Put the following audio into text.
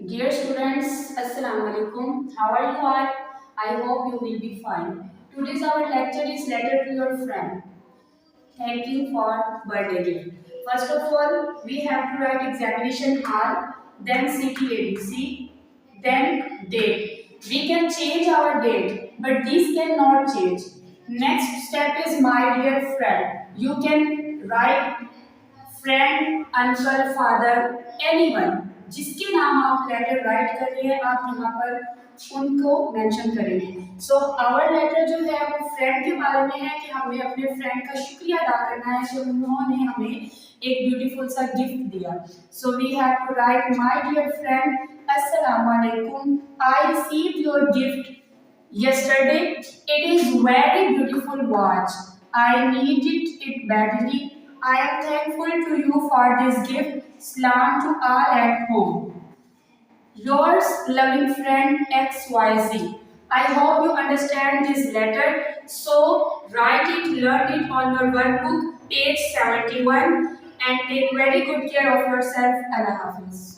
Dear students, Assalamu alaikum. How are you all? I hope you will be fine. Today's our lecture is letter to your friend. Thank you for birthday gift. First of all, we have to write examination hall, then CTABC, then date. We can change our date, but these cannot change. Next step is my dear friend. You can write friend, uncle, father, anyone जिसके नाम आप letter right कर रहे हैं आप यहाँ पर उनको मेंशन करेंगे। सो आवर लेटर जो है वो फ्रेंड के बारे में है कि हमें अपने फ्रेंड का शुक्रिया अदा करना है कि उन्होंने हमें एक ब्यूटीफुल सा गिफ्ट दिया। So we have to write my dear friend, अस्सलाम वालेकुम, I received your gift yesterday. It is very beautiful watch. I needed it badly. I am thankful to you for this gift. Salam to all at home. Yours loving friend XYZ. I hope you understand this letter. So write it, learn it on your workbook, page 71, and take very good care of yourself. Allah Hafiz.